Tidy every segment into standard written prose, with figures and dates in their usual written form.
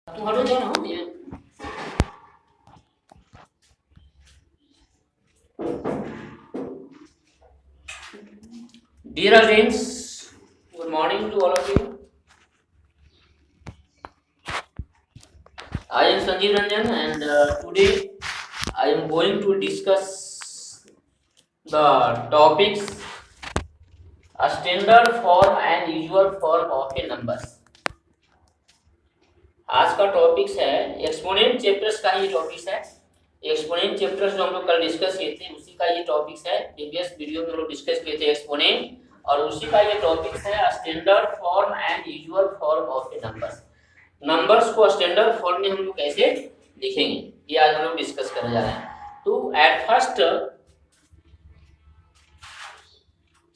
तुम हटो जाओ ना ये। Dear audience, good morning to all of you. I am Sanjeev Ranjan and today I am going to discuss the topics a standard form and usual form of a numbers. आज का topics है exponent chapters का ही topics है। Exponent chapters जो हम लोग कल discuss किए थे उसी का ये टॉपिक्स है। प्रीवियस वीडियो में हम लोग डिस्कस किए थे एक्सपोनेंट और उसी का ये टॉपिक्स है standard form and usual form of a numbers. Numbers को स्टैंडर्ड फॉर्म में हम लोग कैसे लिखेंगे ये आज हम लोग डिस्कस करने जा रहे हैं। तो एट फर्स्ट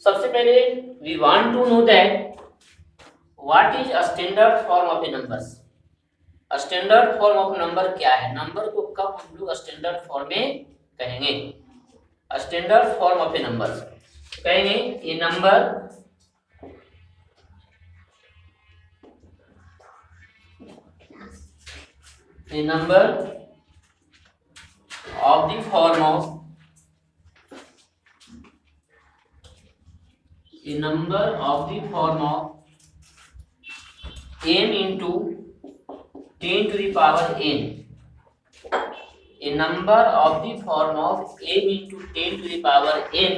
सबसे पहले we want to know that what is a standard form of a numbers. Standard form of number क्या है, नंबर को कब हम लोग स्टैंडर्ड फॉर्म में कहेंगे। Standard form of A number कहेंगे ये number of the form of m into 10 to the power n, a number of the form of m into 10 to the power n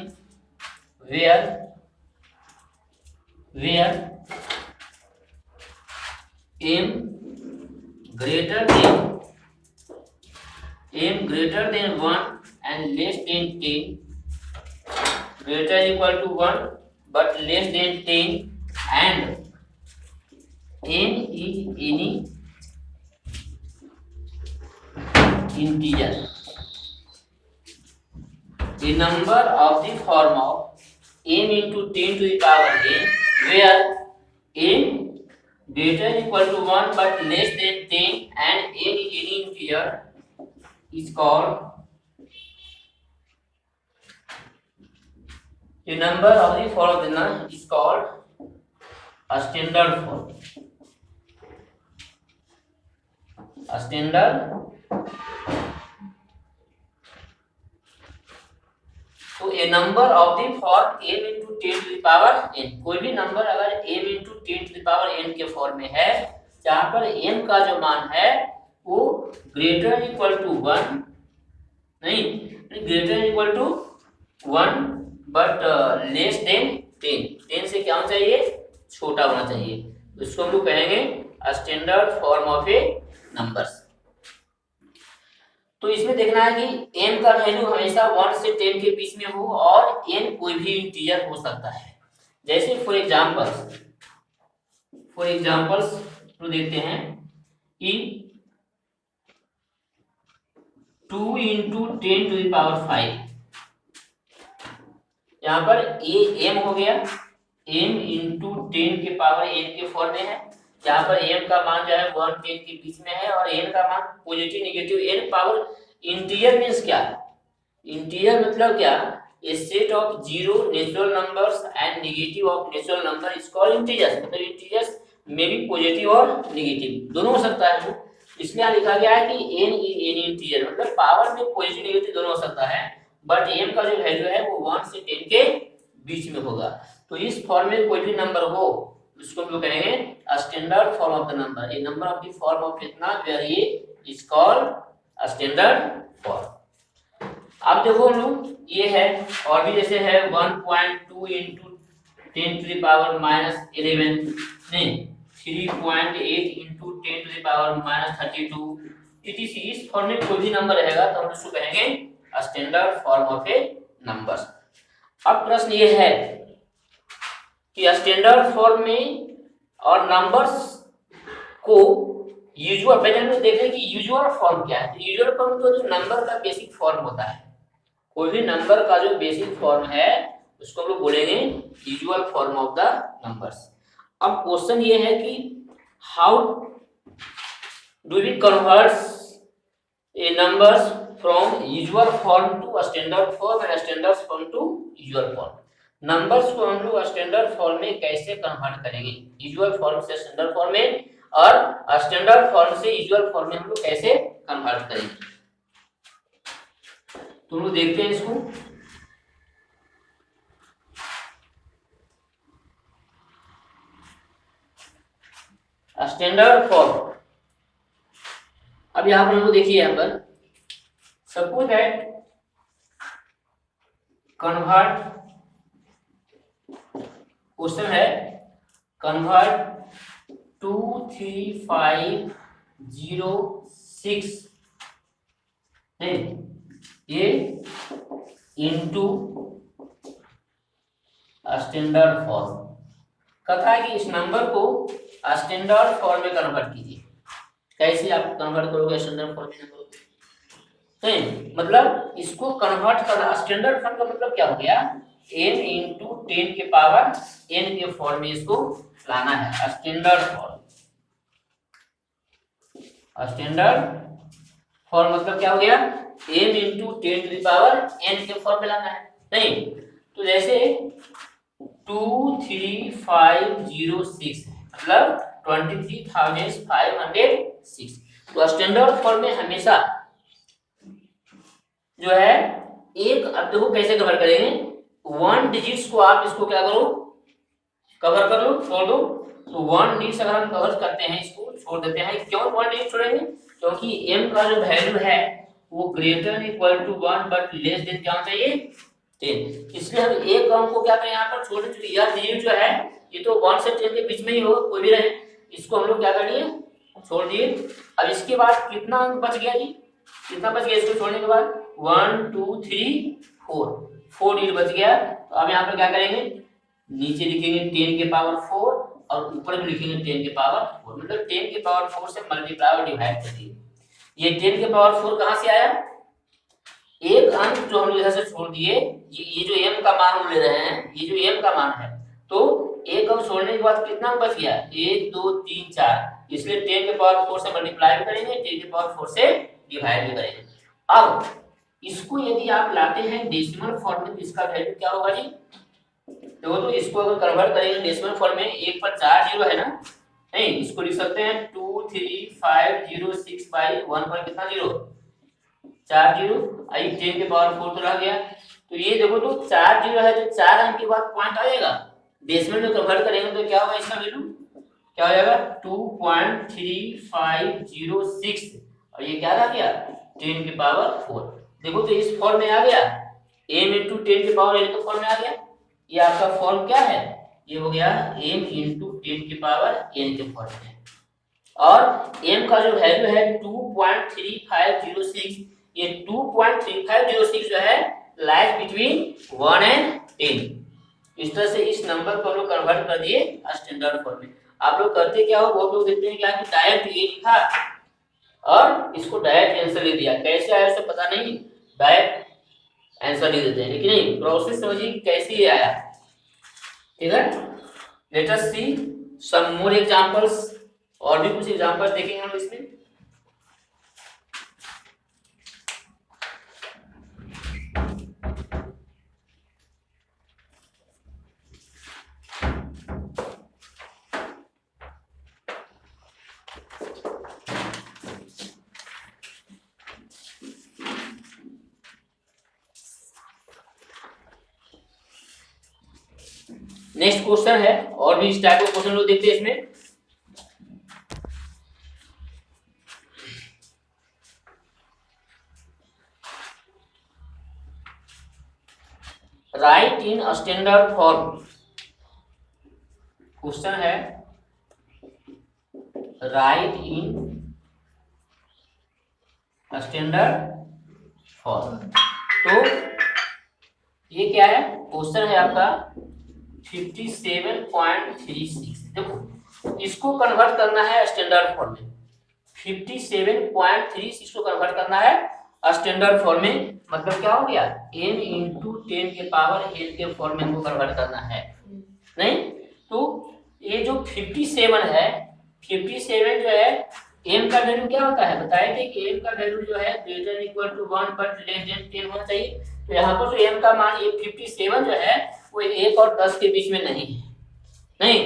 where m greater than 1 and less than 10, greater equal to 1 but less than 10 and n is any integer. The number of the form of m into 10 to the power n where n greater equal to 1 but less than 10 and n is any integer is called the number of the form is called a standard form. A standard तो a number of the form m into 10 to the power n, कोई भी number अगर m into 10 to the power n के form में है जहां पर m का जो मान है वो ग्रेटर इक्वल टू 1 नहीं greater equal to 1 but less than 10 से क्या होना चाहिए, छोटा होना चाहिए। तो इसको हम लोग कहेंगे standard form of a numbers. तो इसमें देखना है कि m का वैल्यू हमेशा 1 से 10 के बीच में हो और n कोई भी इंटीजर हो सकता है। जैसे फॉर एग्जांपल्स तो देखते हैं कि 2 into 10 to the power 5, यहाँ पर m हो गया m into 10 के पावर n के फॉर्म में है, जहाँ पर m का मान जो है 1 10 के बीच में है और n का मान positive negative n power integer means क्या, इंटीजर मतलब क्या, a set of zero natural numbers and negative of natural number is called integers. मतलब इंटीजर्स में भी पॉजिटिव और नेगेटिव दोनों हो सकता है। इसलिए यहाँ लिखा गया है कि n इज एनी इंटीजर, मतलब पावर में पॉजिटिव नेगेटिव दोनों हो सकता है बट m का जो वैल्यू है वो 1 से 10 के बीच में होगा। तो इस फॉर्म में कोई भी नंबर हो उसको हम लोग कहेंगे standard form of the number. A number of the form of इतना वेयर ये इज कॉल्ड स्टैंडर्ड फॉर्म। अब देखो हम लोग ये है और भी जैसे है 1.2 into 10 to the power minus 11 नहीं 3.8 into 10 to the power minus 32 etc। इस फॉर्म में कोई भी नंबर रहेगा तो हम उसको कहेंगे standard form of a numbers. अब प्रश्न ये है कि स्टैंडर्ड फॉर्म में और नंबर्स को यूजुअल, पहले हम लोग देखें कि यूजुअल फॉर्म क्या है। यूजुअल फॉर्म तो जो नंबर का बेसिक फॉर्म होता है, कोई भी नंबर का जो बेसिक फॉर्म है उसको हम लोग बोलेंगे usual form of the numbers. अब क्वेश्चन ये है कि how do we convert a numbers from usual form to standard form and standard form to usual form. Numbers को हम लोग स्टैंडर्ड फॉर्म में कैसे कन्वर्ट करेंगे, यूजुअल फॉर्म से स्टैंडर्ड फॉर्म में और स्टैंडर्ड फॉर्म से यूजुअल फॉर्म में हम लोग कैसे कन्वर्ट करेंगे, तो हम लोग देखते हैं इसको। स्टैंडर्ड फॉर्म, अब यहां पर हम लोग देखिए, यहां पर सपोज दैट कन्वर्ट, क्वेश्चन है कन्वर्ट 23506 है ये इनटू स्टैंडर्ड फॉर्म। कथा है कि इस नंबर को स्टैंडर्ड फॉर्म में कन्वर्ट कीजिए। कैसे आप कन्वर्ट करोगे स्टैंडर्ड फॉर्म में? मतलब इसको कन्वर्ट करना, स्टैंडर्ड फॉर्म का मतलब क्या हो गया, n इंटू 10 के पावर n के फॉर्म में इसको लाना है। स्टैंडर्ड फॉर्म, स्टैंडर्ड फॉर्म मतलब क्या हो गया, n इंटू 10 की पावर n के फॉर्म में लाना है। नहीं तो जैसे 23506 मतलब 23,506, तो स्टैंडर्ड फॉर्म में हमेशा जो है एक, अब देखो कैसे कवर करेंगे, 1 डिजिट्स को आप इसको क्या करो, कवर कर लो, छोड़ दो। तो 1 डिजिट अगर हम कवर करते हैं, इसको छोड़ देते हैं, क्यों 1 डिजिट छोड़ेंगे, क्योंकि m का जो वैल्यू है वो greater equal to 1 but less than क्या चाहिए 10, इसलिए हम एक अंक को क्या करें यहाँ पर छोड़ दें। यह डिजिट जो है ये तो 1 से 10 के बीच में ही होगा, कोई भी रहे, इसको हम लोग क्या कर लिए, छोड़ दिए। अब इसके बाद कितना अंक बच गया जी, कितना बच गया इसको छोड़ने के बाद, 1 2 3 4 डिजिट बच गया। तो अब यहाँ पर क्या करेंगे, नीचे लिखेंगे 10 के पावर 4 और ऊपर भी लिखेंगे 10 के पावर 4, मतलब 10 के पावर 4 से मल्टीप्लाई और डिवाइड कर दिए। ये 10 के पावर 4 कहाँ से आया, एक अंक जो हम लोग इधर से छोड़ दिए, ये जो m का मान हम ले रहे हैं, ये जो m का मान है, तो एक अंक छोड़ने के बाद कितना बच गया, 1 2 3 4, इसलिए 10 के पावर 4 से मल्टीप्लाई भी करेंगे, 10 के पावर 4 से डिवाइड भी करेंगे। अब इसको यदि आप लाते हैं डेसिमल फॉर्म में तो इसका वैल्यू क्या होगा जी, तो इसको अगर कन्वर्ट करेंगे डेसिमल फॉर्म में, एक पर 4 जीरो है ना, नहीं इसको लिख सकते हैं 23506 बाई 1 पर कितना जीरो, 4 जीरो, आई 10 के पावर 4 तो रह गया। तो ये देखो तो 4 जीरो है, तो 4 अंक के बाद पॉइंट आएगा, डेसिमल में कन्वर्ट करेंगे तो क्या होगा, इसका वैल्यू क्या हो जाएगा 2.3506 और ये क्या रह गया 10 के पावर 4। देखो तो इस फॉर्म में आ गया, m इंटू 10 के पावर n तो फॉर्म में आ गया। ये आपका फॉर्म क्या है, ये हो गया m इंटू 10 के पावर n के फॉर्म में, और m का जो वैल्यू है 2.3506, ये 2.3506 जो है लाइज बिटवीन 1 एंड 10। इस तरह से इस नंबर को हम लोग कन्वर्ट कर दिए स्टैंडर्ड फॉर्म में। आप लोग करते क्या हो, बहुत लोग देखते हैं क्या कि डायरेक्ट ये लिखा और इसको डायरेक्ट आंसर ले दिया, कैसे आया उसे पता नहीं, डायरेक्ट आंसर ले देते हैं, लेकिन नहीं, प्रोसेस समझिए कैसे ये आया। ठीक है, लेट अस सी सम मोर एग्जांपल्स, और भी कुछ एग्जांपल्स देखेंगे हम इसमें। नेक्स्ट क्वेश्चन है, और भी इस टाइप का क्वेश्चन लोग देखते हैं इसमें। Right in standard form, question है राइट इन स्टैंडर्ड फॉर्म। तो ये क्या है, क्वेश्चन है आपका 57.36। देखो इसको कन्वर्ट करना है स्टैंडर्ड फॉर्म में, 57.36 को कन्वर्ट करना है स्टैंडर्ड फॉर्म में, मतलब क्या हो गया m इंटू 10 के पावर n के फॉर्म में हमको कन्वर्ट करना है। नहीं तो ये जो 57 है, 57 जो है m का वैल्यू क्या होता है, बताए थे कि m का वैल्यू जो है greater equal to 1 but less than 10 होना चाहिए। तो यहाँ पर जो m का मान ये 57 जो है वो 1 और 10 के बीच में नहीं है, नहीं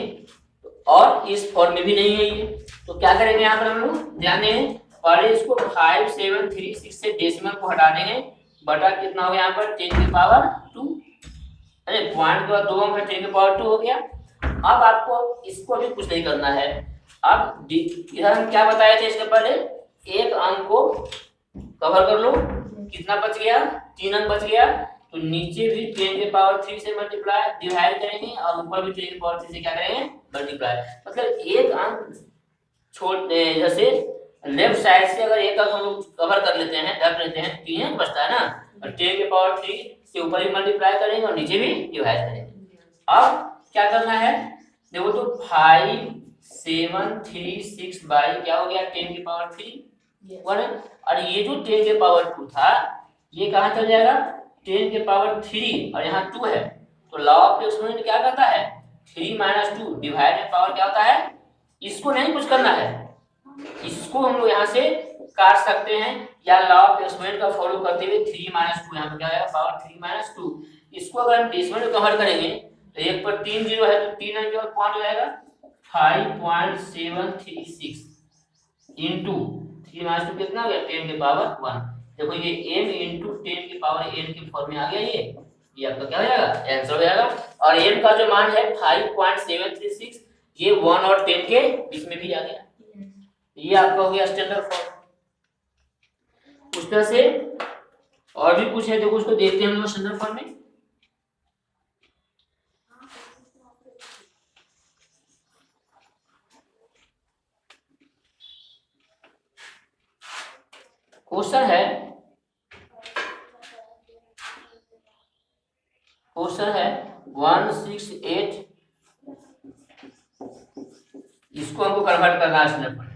तो और इस फॉर्म में भी नहीं है ये। तो क्या करेंगे यहाँ पर हम लोग, ध्यान दें, पहले इसको 5736 से डेसिमल को हटा देंगे, बटा कितना हो गया यहाँ पर 10 की पावर 2, अरे पॉइंट के बाद 2 अंक 10 की पावर 2 हो गया। अब आपको इसको भी कुछ नहीं करना है। अब इधर हम क्या बताए थे इसके पहले, एक अंक को कवर कर लो, कितना बच गया, 3 अंक बच गया, तो नीचे भी 10 के पावर 3 से मल्टीप्लाई डिवाइड करेंगे और ऊपर भी 10 के पावर 3 से क्या करेंगे, मल्टीप्लाई। मतलब एक अंक छोड़, जैसे लेफ्ट साइड से अगर एक अंक हम लोग कवर कर लेते हैं, ढक लेते हैं, 3 अंक बचता है ना, और 10 के पावर 3 से ऊपर भी मल्टीप्लाई करेंगे और नीचे भी डिवाइड करेंगे। अब क्या करना है, देखो तो 5736 बाई क्या हो गया 10 की पावर 3 1, और ये जो 10 के पावर 2 था ये कहाँ चल जाएगा, 10 के पावर 3 और यहाँ 2 है, तो लॉ ऑफ एक्सपोनेंट क्या करता है, 3 - 2 डिवाइड में पावर क्या होता है, इसको नहीं कुछ करना है, इसको हम लोग यहाँ से काट सकते हैं, या लॉ ऑफ एक्सपोनेंट का फॉलो करते हुए 3 - 2 यहाँ पे क्या आएगा, पावर 3 - 2। इसको अगर हम डेसिमल में कन्वर्ट करेंगे तो 1 पर 3 जीरो है, तो 3 अंक और कौन हो जाएगा 5.736 इंटू 3 - 2 कितना हो गया 10 के पावर 1। देखो ये m इंटू 10 की पावर n के फॉर्म में आ गया, ये आपका क्या हो जाएगा, आंसर हो जाएगा। और m का जो मान है 5.736, ये 1 और 10 के बीच में भी आ गया, ये आपका हो गया स्टैंडर्ड फॉर्म। उस तरह से और भी कुछ है, देखो उसको देखते हैं हम लोग स्टैंडर्ड फॉर्म में। क्वेश्चन है 168, इसको हमको कन्वर्ट करना है स्टैंडर्ड फॉर्म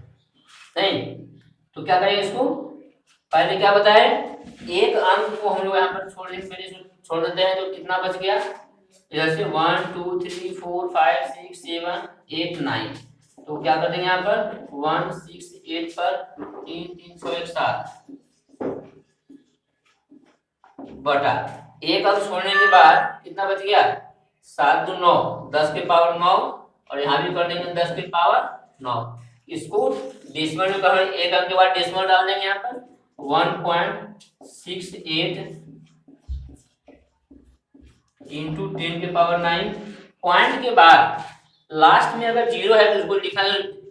नहीं, तो क्या करेंगे, इसको पहले क्या बताए, एक अंक को हम लोग यहाँ पर छोड़ देंगे, पहले छोड़ देते हैं, तो कितना बच गया, इधर से 1 2 3 4 5 6 7 8 9, तो क्या कर देंगे यहाँ पर 168 पर 3 3 7 बटा एक अंक छोड़ने के बाद कितना बच गया, 7 2 9 10 के पावर 9, और यहाँ भी कर देंगे 10 के पावर 9। इसको डेसिमल में कन्वर्ट, एक अंक के बाद डेसिमल डाल देंगे यहाँ पर 1.68 इंटू 10 के पावर 9, पॉइंट के बाद लास्ट में अगर जीरो है तो इसको लिखना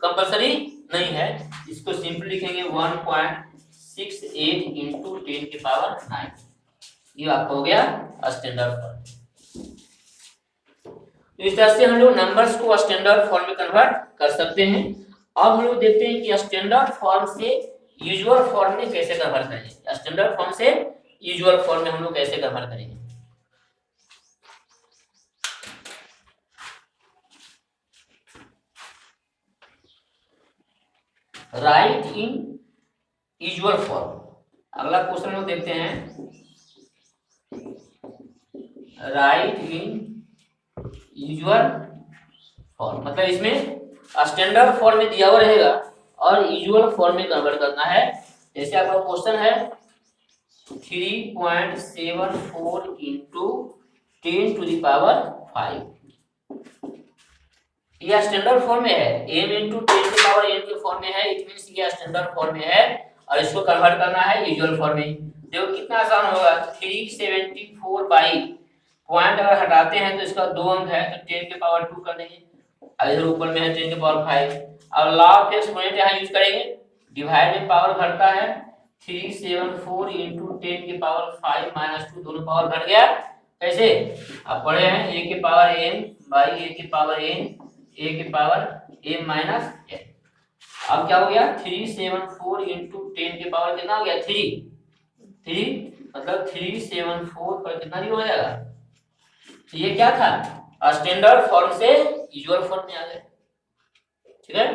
कंपलसरी नहीं है, इसको सिंपली लिखेंगे 1.68 इंटू 10 के पावर 9, ये आपका हो गया स्टैंडर्ड फॉर्म। तो इस तरह से हम लोग नंबर्स को स्टैंडर्ड फॉर्म में कन्वर्ट कर सकते हैं। अब हम लोग देखते हैं कि स्टैंडर्ड फॉर्म से यूजुअल फॉर्म में कैसे कन्वर्ट करेंगे, स्टैंडर्ड फॉर्म से यूजुअल फॉर्म में हम लोग कैसे कन्वर्ट करेंगे। राइट इन यूजुअल फॉर्म, अगला क्वेश्चन लोग देखते हैं, राइट इन यूजुअल फॉर्म, मतलब इसमें स्टैंडर्ड फॉर्म में दिया हुआ रहेगा और यूजुअल फॉर्म में कन्वर्ट करना है। जैसे आपका क्वेश्चन है 3.74 इंटू 10 टू द पावर 5, यह स्टैंडर्ड फॉर्म में है, m इंटू 10 की पावर n के फॉर्म में है, इट मींस ये स्टैंडर्ड फॉर्म में है, और इसको कन्वर्ट करना है यूजुअल फॉर्म में। देखो कितना आसान होगा, 374 बाई पॉइंट अगर हटाते हैं तो इसका 2 अंक है, तो 10 के पावर 2 कर देंगे, और इधर ऊपर में है 10 के पावर 5, और लॉ ऑफ एक्सपोनेंट यहाँ यूज करेंगे, डिवाइड में पावर घटता है, 374 इंटू 10 के पावर 5 - 2 दोनों पावर घट गया, कैसे अब पढ़े हैं, a के पावर n बाई a के पावर n, a के पावर m माइनस n। अब क्या हो गया 374 इंटू 10 के पावर कितना हो गया 3, मतलब 374 पर कितना जीरो हो जाएगा, तो ये क्या था, स्टैंडर्ड फॉर्म से यूजुअल फॉर्म में आ गए, ठीक है।